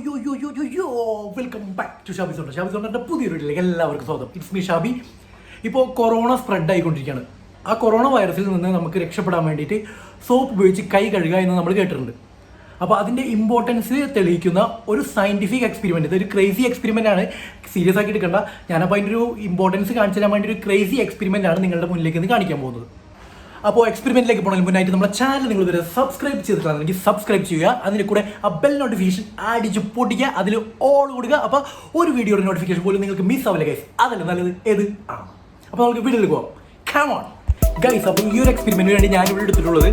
യോ welcome back to Shabi Sonda. Shabi സോണ്ടൻ്റെ പുതിയൊരു വീട്ടിലേക്ക് എല്ലാവർക്കും സ്വാഗതം. It's me Shabi. ഇപ്പോൾ കൊറോണ സ്പ്രെഡ് ആയിക്കൊണ്ടിരിക്കുകയാണ്. ആ കൊറോണ വൈറസിൽ നിന്ന് നമുക്ക് രക്ഷപ്പെടാൻ വേണ്ടിയിട്ട് സോപ്പ് ഉപയോഗിച്ച് കൈ കഴുകുക എന്ന് നമ്മൾ കേട്ടിട്ടുണ്ട്. അപ്പോൾ അതിൻ്റെ ഇമ്പോർട്ടൻസ് തെളിയിക്കുന്ന ഒരു സയൻറ്റിഫിക് എക്സ്പെരിമെൻറ്റ്, ഇതൊരു ക്രേസി എക്സ്പെരിമെൻ്റ് ആണ്, സീരിയസ് ആക്കി എടുക്കേണ്ട. ഞാനപ്പോൾ അതിൻ്റെ ഒരു ഇമ്പോർട്ടൻസ് കാണിച്ചു തരാൻ വേണ്ടി ഒരു ക്രേസി എക്സ്പെരിമെൻ്റ് ആണ് നിങ്ങളുടെ മുന്നിലേക്ക് ഇന്ന് കാണിക്കാൻ പോകുന്നത്. അപ്പോൾ എക്സ്പെരിമെൻറ്റിലേക്ക് പോകുന്നതിന് മുന്നായിട്ട് നമ്മുടെ ചാനൽ നിങ്ങൾ ഇതുവരെ സബ്സ്ക്രൈബ് ചെയ്തിട്ടുണ്ടെങ്കിൽ സബ്സ്ക്രൈബ് ചെയ്യുക. അതിന് കൂടെ ആ ബെൽ നോട്ടിഫിക്കേഷൻ അടിച്ച് പൊട്ടിക്കുക, അതിൽ ഓൾ കൊടുക്കുക. അപ്പോൾ ഒരു വീഡിയോയുടെ നോട്ടിഫിക്കേഷൻ പോലും നിങ്ങൾക്ക് മിസ് ആവില്ല ഗൈസ്. അതല്ല നല്ലത് ഏത് ആണ്. അപ്പോൾ നമുക്ക് വീഡിയോയിൽ പോകാം. Come on guys. അപ്പോൾ ഈ ഒരു എക്സ്പെരിമെൻറ്റിന് വേണ്ടി ഞാനിവിടെ എടുത്തിട്ടുള്ളത്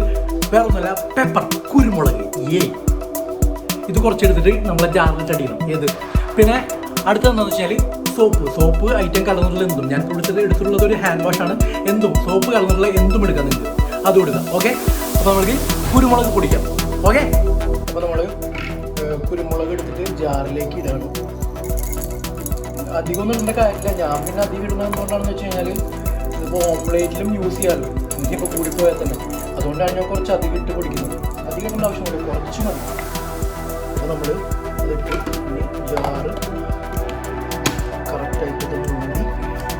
വേറെ ഒന്നുമല്ല, പെപ്പർ, കുരുമുളക്. ഇത് കുറച്ചെടുത്തിട്ട് നമ്മളെ ജാറിലിട്ട് അടിക്കണം. പിന്നെ അടുത്തതെന്താണെന്ന് വെച്ചാൽ സോപ്പ് ഐറ്റം കലർന്നുള്ള എന്തും, ഞാൻ എടുത്തിട്ടുള്ളത് ഒരു ഹാൻഡ് വാഷ് ആണ്. എന്തും സോപ്പ് കലർന്നുള്ള എന്തും എടുക്കാം നിങ്ങൾക്ക്, അതും എടുക്കാം. ഓക്കെ, അപ്പോൾ നമുക്ക് കുരുമുളക് പൊടിക്കാം. ഓക്കെ, അപ്പോൾ നമ്മൾ കുരുമുളക് എടുത്തിട്ട് ജാറിലേക്ക് ഇടാണ്. അധികമൊന്നും ഇടേണ്ട കാര്യമില്ല. ഞാൻ പിന്നെ അധികം ഇടുന്നത് എന്തുകൊണ്ടാണെന്ന് വെച്ച് കഴിഞ്ഞാൽ ഇതിപ്പോൾ ഓംപ്ലേറ്റിലും യൂസ് ചെയ്യാമല്ലോ, എനിക്കിപ്പോൾ കൂടിപ്പോയാൽ തന്നെ. അതുകൊണ്ടാണ് ഞാൻ കുറച്ച് അധികം ഇട്ട് പൊടിക്കുന്നത്. അധികം ഇടേണ്ട ആവശ്യമില്ല, കുറച്ച് മതി. അപ്പോൾ നമ്മൾ അതിട്ട് ജാറ് കറക്റ്റായിട്ട് തൂങ്ങി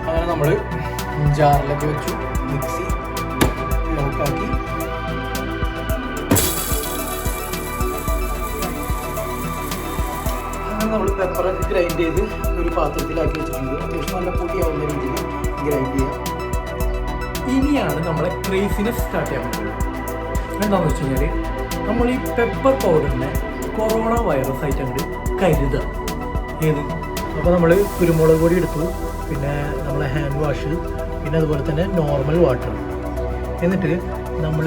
അങ്ങനെ നമ്മൾ ജാറിലൊക്കെ വെച്ചു, മിക്സി ലോക്കാക്കി. അങ്ങനെ നമ്മൾ പെപ്പറൊക്കെ ഗ്രൈൻഡ് ചെയ്ത് ഒരു പാത്രത്തിലാക്കി വെച്ചിട്ടുണ്ട്. അത്യാവശ്യം നല്ല പൊടിയാവുന്ന രീതിയിൽ ഗ്രൈൻഡ് ചെയ്യാം. ഇനിയാണ് നമ്മളെ ക്രേസിനെസ് സ്റ്റാർട്ട് ചെയ്യാൻ പറ്റുന്നത്. എന്താണെന്ന് വെച്ച് കഴിഞ്ഞാൽ നമ്മൾ ഈ പെപ്പർ പൗഡറിനെ കൊറോണ വൈറസ് ആയിട്ട് അങ്ങോട്ട് കരുതുക. അപ്പോൾ നമ്മൾ കുരുമുളക് പൊടി എടുത്തു, പിന്നെ നമ്മളെ ഹാൻഡ് വാഷ്, പിന്നെ അതുപോലെ തന്നെ നോർമൽ വാട്ടർ. എന്നിട്ട് നമ്മൾ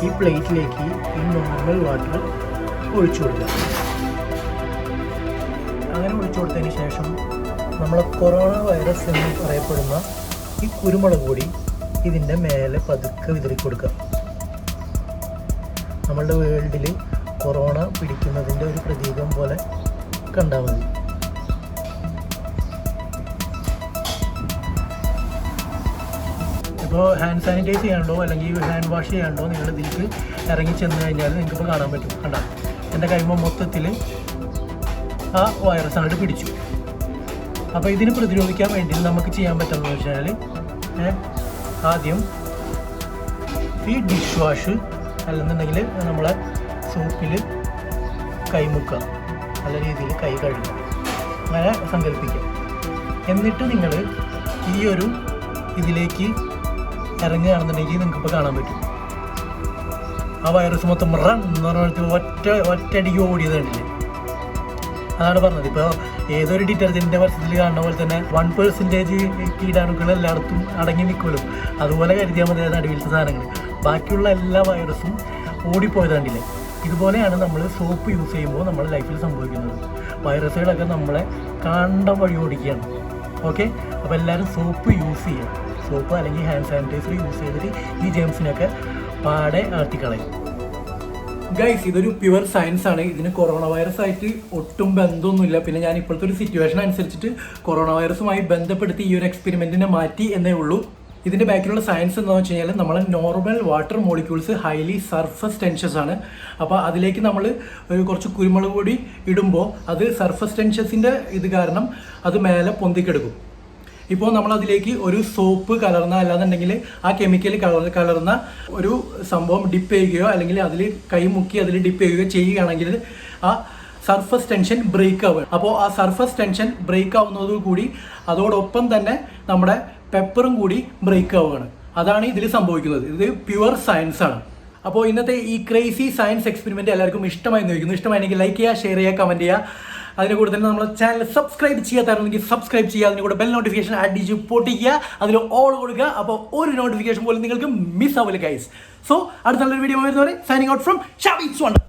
ഈ പ്ലേറ്റിലേക്ക് ഈ നോർമൽ വാട്ടർ ഒഴിച്ചു കൊടുക്കുക. അങ്ങനെ ഒഴിച്ചു കൊടുത്തതിന് ശേഷം നമ്മളെ കൊറോണ വൈറസ് എന്ന് പറയപ്പെടുന്ന ഈ കുരുമുളക് പൊടി ഇതിൻ്റെ മേലെ പതുക്കെ വിതറി കൊടുക്കുക. നമ്മളുടെ വേൾഡിൽ കൊറോണ പിടിക്കുന്നതിൻ്റെ ഒരു പ്രതീകം പോലെ കണ്ടാൽ മതി. ഇപ്പോൾ ഹാൻഡ് സാനിറ്റൈസ് ചെയ്യാണ്ടോ അല്ലെങ്കിൽ ഹാൻഡ് വാഷ് ചെയ്യാണ്ടോ നിങ്ങൾ ഇതിലേക്ക് ഇറങ്ങി ചെന്ന് കഴിഞ്ഞാൽ നിങ്ങൾക്കിപ്പോൾ കാണാൻ പറ്റും. കണ്ട, എൻ്റെ കൈമ മൊത്തത്തിൽ ആ വൈറസ് അങ്ങോട്ട് പിടിച്ചു. അപ്പോൾ ഇതിന് പ്രതിരോധിക്കാൻ വേണ്ടി നമുക്ക് ചെയ്യാൻ പറ്റുന്നത് വെച്ചാൽ ആദ്യം ഈ ഡിഷ് വാഷ് അല്ലെന്നുണ്ടെങ്കിൽ നമ്മളെ സോപ്പിൽ കൈമുക്കുക, നല്ല രീതിയിൽ കൈ കഴുകുക, അങ്ങനെ സങ്കല്പിക്കുക. എന്നിട്ട് നിങ്ങൾ ഈ ഒരു ഇതിലേക്ക് ഇറങ്ങുകയാണെന്നുണ്ടെങ്കിൽ നിങ്ങൾക്കിപ്പോൾ കാണാൻ പറ്റും ആ വൈറസ് മൊത്തം റൺ എന്ന് പറഞ്ഞിട്ട് ഒറ്റയടിക്ക് ഓടിയത് കണ്ടില്ലേ. അതാണ് പറഞ്ഞത്. ഇപ്പോൾ ഏതൊരു ഡിറ്റർജൻറ്റിൻ്റെ വർഷത്തിൽ കാണുന്ന പോലെ തന്നെ 1% കീടാണുക്കൾ എല്ലായിടത്തും അടങ്ങി നിൽക്കുമല്ലോ, അതുപോലെ കരുതിയാൽ മതി നടുവിലത്തെ സാധനങ്ങൾ. ബാക്കിയുള്ള എല്ലാ വൈറസും ഓടിപ്പോയത് കണ്ടില്ലേ. ഇതുപോലെയാണ് നമ്മൾ സോപ്പ് യൂസ് ചെയ്യുമ്പോൾ നമ്മുടെ ലൈഫിൽ സംഭവിക്കുന്നത്. വൈറസുകളൊക്കെ നമ്മളെ കണ്ട വഴി ഓടിക്കുകയാണ്. ഓക്കെ, അപ്പോൾ എല്ലാവരും സോപ്പ് യൂസ് ചെയ്യുക. സോപ്പ് അല്ലെങ്കിൽ ഹാൻഡ് സാനിറ്റൈസർ യൂസ് ചെയ്തിട്ട് ഈ ജെംസിനൊക്കെ പാടെ ആർത്തിക്കളയും. ഗൈസ്, ഇതൊരു പ്യുവർ സയൻസ് ആണ്. ഇതിന് കൊറോണ വൈറസ് ആയിട്ട് ഒട്ടും ബന്ധമൊന്നുമില്ല. പിന്നെ ഞാൻ ഇപ്പോഴത്തെ ഒരു സിറ്റുവേഷൻ അനുസരിച്ചിട്ട് കൊറോണ വൈറസുമായി ബന്ധപ്പെടുത്തി ഈ ഒരു എക്സ്പെരിമെൻറ്റിനെ മാറ്റി എന്നേ ഉള്ളൂ. ഇതിൻ്റെ ബാക്കിലുള്ള സയൻസ് എന്താണെന്ന് വെച്ച് കഴിഞ്ഞാൽ നമ്മളെ normal water molecules highly surface ടെൻഷ്യസ് ആണ്. അപ്പോൾ അതിലേക്ക് നമ്മൾ കുറച്ച് കുരുമുളക് പൊടി ഇടുമ്പോൾ അത് സർഫസ് ടെൻഷ്യസിൻ്റെ ഇത് കാരണം അത് മേലെ പൊന്തിക്കെടുക്കും. ഇപ്പോൾ നമ്മളതിലേക്ക് ഒരു സോപ്പ് കലർന്ന, അല്ലാന്നുണ്ടെങ്കിൽ ആ കെമിക്കൽ കലർന്ന ഒരു സംഭവം ഡിപ്പ് ചെയ്യുകയോ അല്ലെങ്കിൽ അതിൽ കൈ മുക്കി അതിൽ ഡിപ്പ് ചെയ്യുകയോ ചെയ്യുകയാണെങ്കിൽ ആ സർഫസ് ടെൻഷൻ ബ്രേക്ക് ആവുക. അപ്പോൾ ആ സർഫസ് ടെൻഷൻ ബ്രേക്ക് ആവുന്നതോടുകൂടി അതോടൊപ്പം തന്നെ നമ്മുടെ പെപ്പറും കൂടി ബ്രേക്ക് ആവുകയാണ്. അതാണ് ഇതിൽ സംഭവിക്കുന്നത്. ഇത് പ്യുവർ സയൻസ് ആണ്. അപ്പോൾ ഇന്നത്തെ ഈ ക്രേസി സയൻസ് എക്സ്പെരിമെൻറ്റ് എല്ലാവർക്കും ഇഷ്ടമായി നോക്കുന്നു. ഇഷ്ടമായെങ്കിൽ ലൈക്ക് ചെയ്യുക, ഷെയർ ചെയ്യുക, കമൻറ്റ് ചെയ്യുക. അതിന് കൂടെ തന്നെ നമ്മുടെ ചാനൽ സബ്സ്ക്രൈബ് ചെയ്യാത്തായിരുന്നെങ്കിൽ സബ്സ്ക്രൈബ് ചെയ്യുക. അതിന് കൂടെ ബെൽ നോട്ടിഫിക്കേഷൻ അടിച്ച് പൊട്ടിക്കുക, അതിൽ ഓൾ കൊടുക്കുക. അപ്പോൾ ഒരു നോട്ടിഫിക്കേഷൻ പോലും നിങ്ങൾക്ക് മിസ് ആവില്ല ഗൈസ്. സോ അടുത്ത നല്ലൊരു വീഡിയോ വരുന്നവരെ സൈനിങ് ഔട്ട് ഫ്രം ഷാബി.